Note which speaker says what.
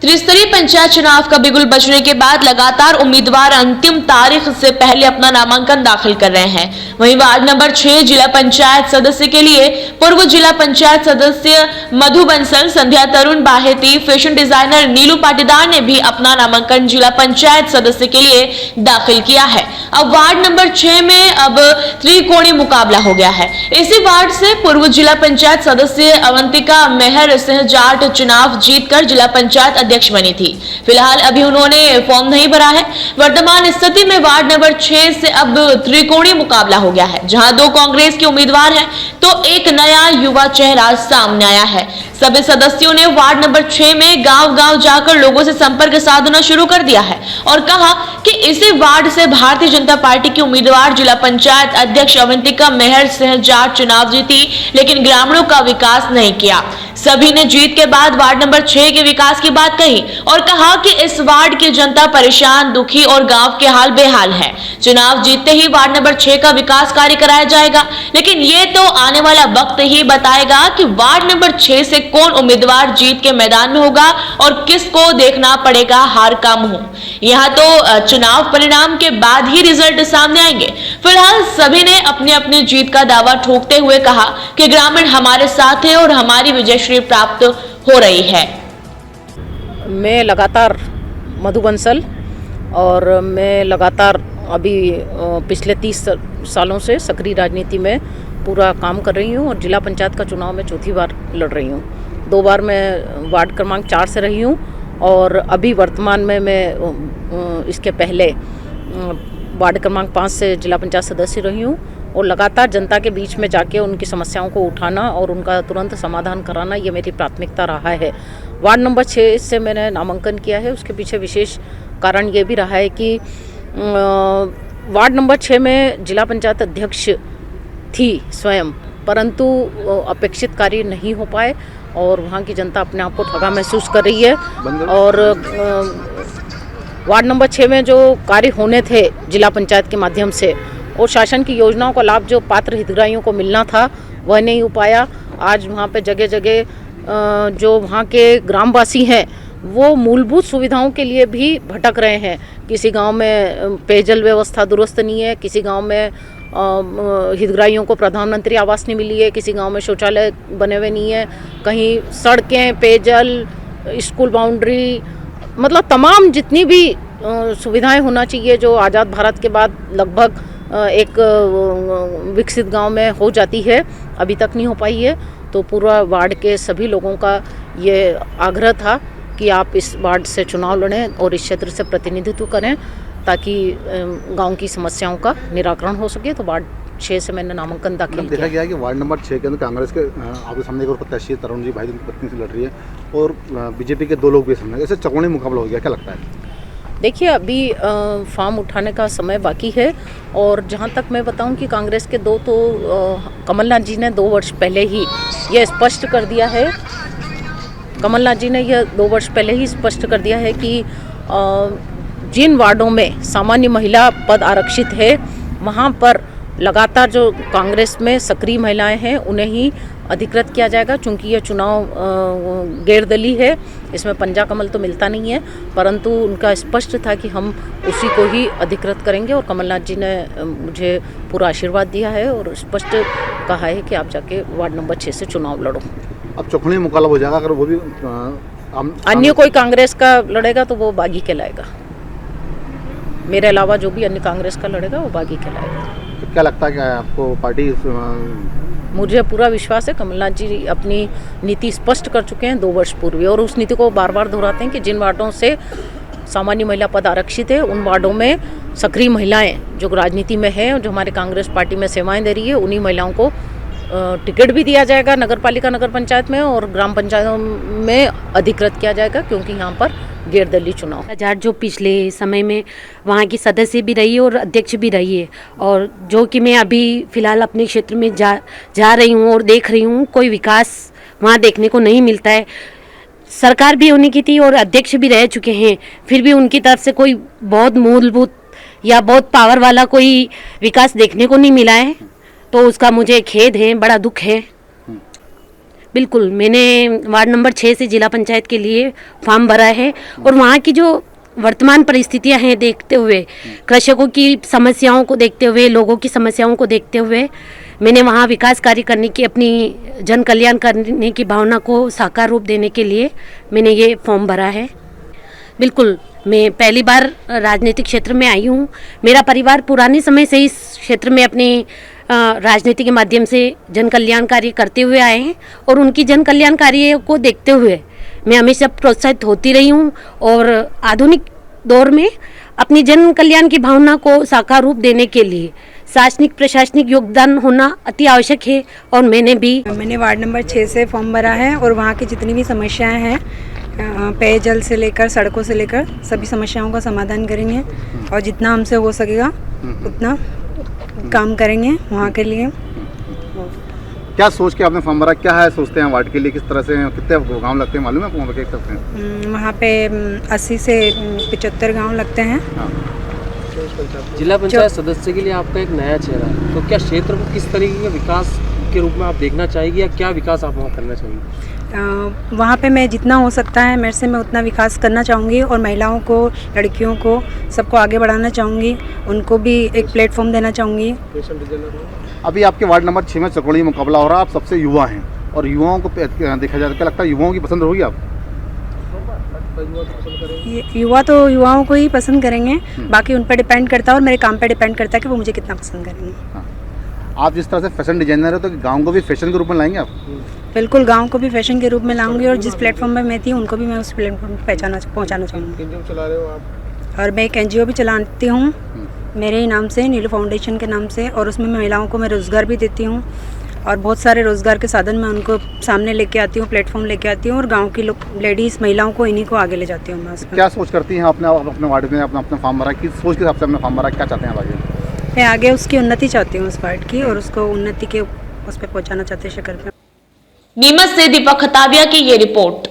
Speaker 1: त्रिस्तरीय पंचायत चुनाव का बिगुल बजने के बाद लगातार उम्मीदवार अंतिम तारीख से पहले अपना नामांकन दाखिल कर रहे हैं। वहीं वार्ड नंबर 6 जिला पंचायत सदस्य के लिए पूर्व जिला पंचायत सदस्य मधु बंसल, संध्या तरुण बाहेती, फैशन डिजाइनर नीलू पाटीदार ने भी अपना नामांकन जिला पंचायत सदस्य के लिए दाखिल किया है। अब वार्ड नंबर 6 में अब त्रिकोणीय मुकाबला हो गया है। इसी वार्ड से पूर्व जिला पंचायत सदस्य अवंतिका मेहर सिंह जाट चुनाव जीतकर जिला पंचायत अध्यक्ष बनी थी। फिलहाल अभी उन्होंने फॉर्म नहीं भरा है। वर्तमान स्थिति में वार्ड नंबर 6 से अब त्रिकोणीय मुकाबला हो गया है, जहां 2 कांग्रेस के उम्मीदवार हैं तो एक नया युवा चेहरा सामने आया है। सभी सदस्यों ने वार्ड नंबर 6 में गांव-गांव जाकर लोगों से संपर्क साधना शुरू कर दिया है और कहा कि इसी वार्ड से भारतीय जनता पार्टी की उम्मीदवार जिला पंचायत अध्यक्ष अवंतिका मेहर सिंह जाट चुनाव जीती, लेकिन ग्रामीणों का विकास नहीं किया। सभी ने जीत के बाद वार्ड नंबर 6 के विकास की बात कही और कहा कि इस वार्ड की जनता परेशान, दुखी और गांव के हाल बेहाल है। चुनाव जीतते ही वार्ड नंबर 6 का विकास कार्य कराया जाएगा, लेकिन ये तो आने वाला वक्त ही बताएगा कि वार्ड नंबर 6 से कौन उम्मीदवार जीत के मैदान में होगा और किसको देखना पड़ेगा हार का मुंह। यहाँ तो चुनाव परिणाम के बाद ही रिजल्ट सामने आएंगे। फिलहाल सभी ने अपनी अपनी जीत का दावा ठोकते हुए कहा कि ग्रामीण हमारे साथ है और हमारी विजयश्री प्राप्त हो रही है।
Speaker 2: मैं लगातार मधु बंसल और मैं लगातार अभी पिछले 30 सालों से सक्रिय राजनीति में पूरा काम कर रही हूँ और जिला पंचायत का चुनाव में चौथी बार लड़ रही हूँ। 2 बार मैं वार्ड क्रमांक 4 से रही हूँ और अभी वर्तमान में मैं इसके पहले वार्ड क्रमांक 5 से जिला पंचायत सदस्य रही हूँ और लगातार जनता के बीच में जाके उनकी समस्याओं को उठाना और उनका तुरंत समाधान कराना ये मेरी प्राथमिकता रहा है। वार्ड नंबर 6 से मैंने नामांकन किया है। उसके पीछे विशेष कारण ये भी रहा है कि वार्ड नंबर 6 में जिला पंचायत अध्यक्ष थी स्वयं, परंतु अपेक्षित कार्य नहीं हो पाए और वहाँ की जनता अपने आप को ठगा महसूस कर रही है। और वार्ड नंबर 6 में जो कार्य होने थे जिला पंचायत के माध्यम से और शासन की योजनाओं का लाभ जो पात्र हितग्राहियों को मिलना था वह नहीं हो पाया। आज वहाँ पे जगह जगह जो वहाँ के ग्रामवासी हैं वो मूलभूत सुविधाओं के लिए भी भटक रहे हैं। किसी गांव में पेयजल व्यवस्था दुरुस्त नहीं है, किसी गांव में हितग्राहियों को प्रधानमंत्री आवास नहीं मिली है, किसी गांव में शौचालय बने हुए नहीं है, कहीं सड़कें, पेयजल, स्कूल बाउंड्री, मतलब तमाम जितनी भी सुविधाएं होना चाहिए जो आज़ाद भारत के बाद लगभग एक विकसित गांव में हो जाती है, अभी तक नहीं हो पाई है। तो पूरा वार्ड के सभी लोगों का ये आग्रह था कि आप इस वार्ड से चुनाव लड़ें और इस क्षेत्र से प्रतिनिधित्व करें ताकि गांव की समस्याओं का निराकरण हो सके। तो वार्ड 6 से मैंने नामांकन दाखिल किया।
Speaker 3: देखा गया है कि वार्ड नंबर 6 के अंदर कांग्रेस के आपके सामने एक और प्रत्याशी तरुण जी भाई उनकी पत्नी से लड़ रही है और बीजेपी के 2 लोग भी सामने, ऐसे चौकोनी मुकाबला हो गया, क्या लगता है?
Speaker 2: देखिए अभी फॉर्म उठाने का समय बाकी है और जहाँ तक मैं बताऊं कि कांग्रेस के 2 तो कमलनाथ जी ने 2 वर्ष पहले ही यह स्पष्ट कर दिया है, कमलनाथ जी ने यह 2 वर्ष पहले ही स्पष्ट कर दिया है कि जिन वार्डों में सामान्य महिला पद आरक्षित है वहाँ पर लगातार जो कांग्रेस में सक्रिय महिलाएं हैं उन्हें ही अधिकृत किया जाएगा। चूँकि यह चुनाव गैरदलीय है, इसमें पंजा कमल तो मिलता नहीं है, परंतु उनका स्पष्ट था कि हम उसी को ही अधिकृत करेंगे और कमलनाथ जी ने मुझे पूरा आशीर्वाद दिया है और स्पष्ट कहा है कि आप जाके वार्ड नंबर 6 से चुनाव लड़ो।
Speaker 3: अब चौकोनी मुकाबला हो जाएगा, अगर वो भी
Speaker 2: अन्य कोई कांग्रेस का लड़ेगा तो वो बागी कहलाएगा। मेरे अलावा जो भी अन्य कांग्रेस का लड़ेगा वो बागी कहलाएगा।
Speaker 3: तो क्या लगता है कि आपको पार्टी?
Speaker 2: मुझे पूरा विश्वास है, कमलनाथ जी अपनी नीति स्पष्ट कर चुके हैं 2 वर्ष पूर्व और उस नीति को बार बार दोहराते हैं कि जिन वार्डों से सामान्य महिला पद आरक्षित है उन वार्डों में सक्रिय महिलाएं जो राजनीति में हैं और जो हमारे कांग्रेस पार्टी में सेवाएं दे रही है उन्हीं महिलाओं को टिकट भी दिया जाएगा नगर पालिका नगर पंचायत में और ग्राम पंचायतों में अधिकृत किया जाएगा, क्योंकि यहाँ पर गैरदलीय चुनाव
Speaker 4: जाट जो पिछले समय में वहाँ की सदस्य भी रही है और अध्यक्ष भी रही है और जो कि मैं अभी फ़िलहाल अपने क्षेत्र में जा रही हूँ और देख रही हूँ, कोई विकास वहाँ देखने को नहीं मिलता है। सरकार भी होने की थी और अध्यक्ष भी रह चुके हैं, फिर भी उनकी तरफ से कोई बहुत मूलभूत या बहुत पावर वाला कोई विकास देखने को नहीं मिला है, तो उसका मुझे खेद है, बड़ा दुख है। बिल्कुल, मैंने वार्ड नंबर 6 से जिला पंचायत के लिए फॉर्म भरा है और वहाँ की जो वर्तमान परिस्थितियाँ हैं देखते हुए, कृषकों की समस्याओं को देखते हुए, लोगों की समस्याओं को देखते हुए, मैंने वहाँ विकास कार्य करने की, अपनी जन कल्याण करने की भावना को साकार रूप देने के लिए मैंने ये फॉर्म भरा है। बिल्कुल, मैं पहली बार राजनीतिक क्षेत्र में आई हूँ। मेरा परिवार पुराने समय से इस क्षेत्र में अपनी राजनीति के माध्यम से जन कल्याण कार्य करते हुए आए हैं और उनकी जन कल्याण कार्य को देखते हुए मैं हमेशा प्रोत्साहित होती रही हूँ और आधुनिक दौर में अपनी जन कल्याण की भावना को साकार रूप देने के लिए शासनिक प्रशासनिक योगदान होना अति आवश्यक है। और मैंने
Speaker 5: वार्ड नंबर 6 से फॉर्म भरा है और वहाँ की जितनी भी समस्याएं हैं, पेयजल से लेकर सड़कों से लेकर सभी समस्याओं का समाधान करेंगे और जितना हमसे हो सकेगा उतना काम करेंगे वहाँ के लिए।
Speaker 3: क्या सोच के आपने फॉर्म भरा, क्या है सोचते हैं वार्ड के लिए, किस तरह से कितने गांव लगते हैं मालूम है आपको? देख सकते हैं
Speaker 5: वहाँ पे 80 से 75 गांव लगते हैं।
Speaker 3: हाँ।
Speaker 6: जिला पंचायत सदस्य के लिए आपका एक नया चेहरा है, तो क्या क्षेत्र को किस तरीके के विकास के रूप में आप देखना चाहेंगे या क्या विकास आप वहाँ करना चाहेंगे?
Speaker 5: वहाँ पे मैं जितना हो सकता है मेरे से मैं उतना विकास करना चाहूँगी और महिलाओं को, लड़कियों को, सबको आगे बढ़ाना चाहूँगी, उनको भी एक प्लेटफॉर्म देना चाहूँगी।
Speaker 3: अभी आपके वार्ड नंबर 6 में चौकोड़ी मुकाबला हो रहा है, आप सबसे युवा हैं और युवाओं को देखा जाए, क्या लगता है युवाओं की पसंद होगी आप?
Speaker 5: युवा तो युवाओं को ही पसंद करेंगे, बाकी उन पर डिपेंड करता है और मेरे काम पे डिपेंड करता है कि वो मुझे कितना पसंद करेंगे।
Speaker 3: हाँ। आप जिस तरह से फैशन डिजाइनर हो तो गांव को भी फैशन के रूप में लाएंगे आप?
Speaker 5: बिल्कुल, गांव को भी फैशन के रूप में लाऊंगी और जिस प्लेटफॉर्म पे मैं थी उनको भी मैं उस प्लेटफॉर्म पे पहुंचाना चाहूँगी। और मैं एक NGO भी चलाती हूँ मेरे ही नाम से, नीलू फाउंडेशन के नाम से, और उसमें महिलाओं को मैं रोज़गार भी देती हूँ और बहुत सारे रोज़गार के साधन मैं उनको सामने लेके आती हूँ, प्लेटफॉर्म लेके आती हूँ और गांव की लेडीज़ महिलाओं को इन्हीं को आगे ले जाती हूँ। मैं
Speaker 3: क्या सोच करती हैं अपने वार्ड में अपना फॉर्म भरा, किस सोच के हिसाब से अपना फॉर्म भरा, क्या चाहते हैं आगे?
Speaker 5: मैं आगे उसकी उन्नति चाहती हूँ, उस वार्ड की, और उसको उन्नति के उस पर पहुँचाना चाहती हूँ शिखर पे।
Speaker 1: नीमच से दीपक खताबिया की ये रिपोर्ट।